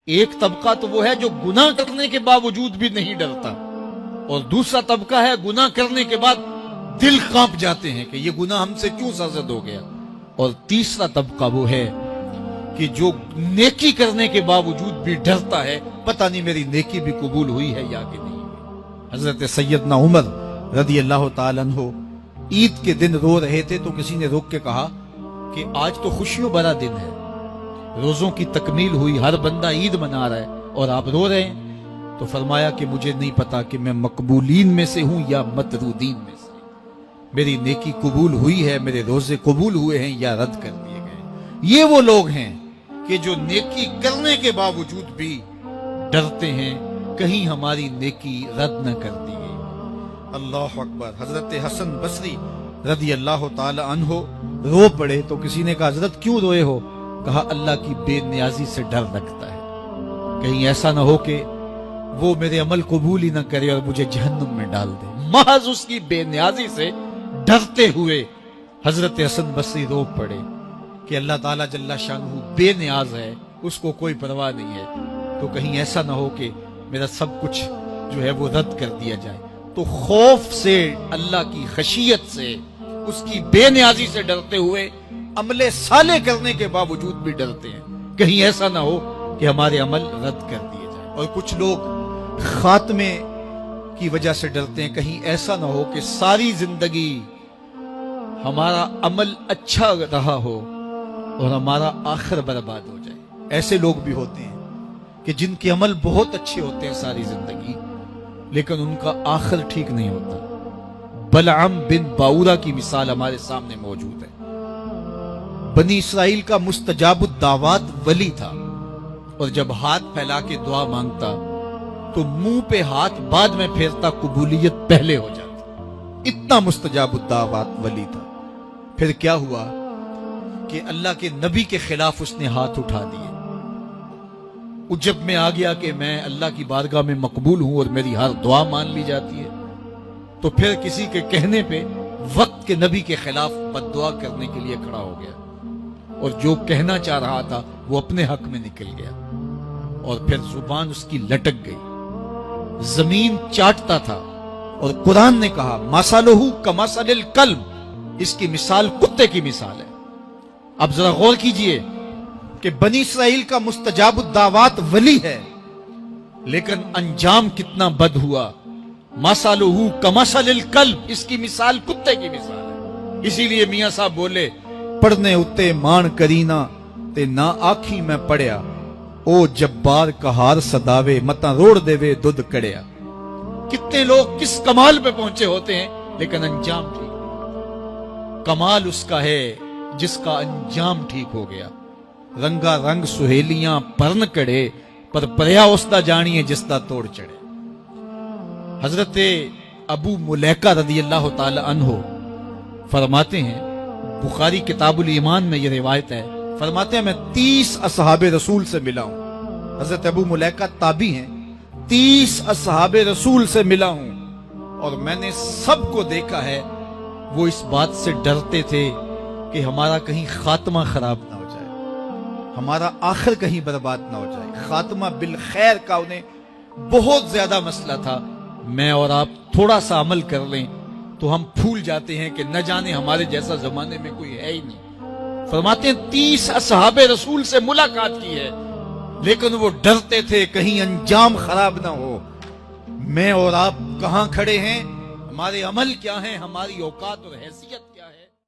ایک طبقہ تو وہ ہے جو گناہ کرنے کے باوجود بھی نہیں ڈرتا، اور دوسرا طبقہ ہے گناہ کرنے کے بعد دل کانپ جاتے ہیں کہ یہ گناہ ہم سے کیوں سرزد ہو گیا، اور تیسرا طبقہ وہ ہے کہ جو نیکی کرنے کے باوجود بھی ڈرتا ہے پتہ نہیں میری نیکی بھی قبول ہوئی ہے یا کہ نہیں ہوئی۔ حضرت سیدنا عمر رضی اللہ تعالیٰ عنہ عید کے دن رو رہے تھے تو کسی نے روک کے کہا کہ آج تو خوشیوں بھرا دن ہے، روزوں کی تکمیل ہوئی، ہر بندہ عید منا رہا ہے اور آپ رو رہے ہیں۔ تو فرمایا کہ مجھے نہیں پتا کہ میں مقبولین میں سے ہوں یا مطرودین میں سے، میری نیکی قبول ہوئی ہے، میرے روزے قبول ہوئے ہیں یا رد کر دیے گئے۔ یہ وہ لوگ ہیں کہ جو نیکی کرنے کے باوجود بھی ڈرتے ہیں کہیں ہماری نیکی رد نہ کر دی گئی۔ اللہ اکبر۔ حضرت حسن بصری رضی اللہ تعالی عنہ رو پڑے تو کسی نے کہا حضرت کیوں روئے ہو؟ کہا اللہ کی بے نیازی سے ڈر لگتا ہے، کہیں ایسا نہ ہو کہ وہ میرے عمل قبول ہی نہ کرے اور مجھے جہنم میں ڈال دے۔ محض اس کی بے نیازی سے ڈرتے ہوئے حضرت حسن بصری رو پڑے کہ اللہ تعالیٰ جل شانہ بے نیاز ہے، اس کو کوئی پرواہ نہیں ہے، تو کہیں ایسا نہ ہو کہ میرا سب کچھ جو ہے وہ رد کر دیا جائے۔ تو خوف سے، اللہ کی خشیت سے، اس کی بے نیازی سے ڈرتے ہوئے عمل صالح کرنے کے باوجود بھی ڈرتے ہیں کہیں ایسا نہ ہو کہ ہمارے عمل رد کر دیے جائیں۔ اور کچھ لوگ خاتمے کی وجہ سے ڈرتے ہیں کہیں ایسا نہ ہو کہ ساری زندگی ہمارا عمل اچھا رہا ہو اور ہمارا آخر برباد ہو جائے۔ ایسے لوگ بھی ہوتے ہیں کہ جن کے عمل بہت اچھے ہوتے ہیں ساری زندگی، لیکن ان کا آخر ٹھیک نہیں ہوتا۔ بلعم بن باورا کی مثال ہمارے سامنے موجود ہے۔ بنی اسرائیل کا مستجاب الدعوات ولی تھا، اور جب ہاتھ پھیلا کے دعا مانگتا تو منہ پہ ہاتھ بعد میں پھیرتا، قبولیت پہلے ہو جاتی، اتنا مستجاب الدعوات ولی تھا۔ پھر کیا ہوا کہ اللہ کے نبی کے خلاف اس نے ہاتھ اٹھا دیے۔ عجب میں آ گیا کہ میں اللہ کی بارگاہ میں مقبول ہوں اور میری ہر دعا مان لی جاتی ہے، تو پھر کسی کے کہنے پہ وقت کے نبی کے خلاف بد دعا کرنے کے لیے کھڑا ہو گیا، اور جو کہنا چاہ رہا تھا وہ اپنے حق میں نکل گیا، اور پھر زبان اس کی لٹک گئی، زمین چاٹتا تھا، اور قرآن نے کہا مَثَلُهُ كَمَثَلِ الْكَلْبِ، اس کی مثال کتے کی مثال ہے۔ اب ذرا غور کیجئے کہ بنی اسرائیل کا مستجاب الدعوات ولی ہے، لیکن انجام کتنا بد ہوا۔ مَثَلُهُ كَمَثَلِ الْكَلْبِ، اس کی مثال کتے کی مثال ہے۔ اسی لیے میاں صاحب بولے پڑھنے اتے مان کرینا تے نہ آکھی میں پڑھیا، او جبار کہار صداوے متا روڑ دے وے دودھ کڑیا۔ کتنے لوگ کس کمال پہ پہنچے ہوتے ہیں لیکن انجام ٹھیک نہیں۔ کمال اس کا ہے جس کا انجام ٹھیک ہو گیا۔ رنگا رنگ سہیلیاں پرن کڑے، پر پریا اس دا جانیے جس دا توڑ چڑھے۔ حضرت ابو ملیکہ رضی اللہ تعالی عنہ فرماتے ہیں، بخاری کتاب الایمان میں یہ روایت ہے، فرماتے ہیں میں 30 اصحاب رسول سے ملا ہوں۔ حضرت ابو ملیکہ تابعی ہیں، 30 اصحاب رسول سے ملا ہوں، اور میں نے سب کو دیکھا ہے وہ اس بات سے ڈرتے تھے کہ ہمارا کہیں خاتمہ خراب نہ ہو جائے، ہمارا آخر کہیں برباد نہ ہو جائے۔ خاتمہ بالخیر کا انہیں بہت زیادہ مسئلہ تھا۔ میں اور آپ تھوڑا سا عمل کر لیں تو ہم پھول جاتے ہیں کہ نہ جانے ہمارے جیسا زمانے میں کوئی ہے ہی نہیں۔ فرماتے ہیں 30 اصحاب رسول سے ملاقات کی ہے، لیکن وہ ڈرتے تھے کہیں انجام خراب نہ ہو۔ میں اور آپ کہاں کھڑے ہیں، ہمارے عمل کیا ہیں، ہماری اوقات اور حیثیت کیا ہے۔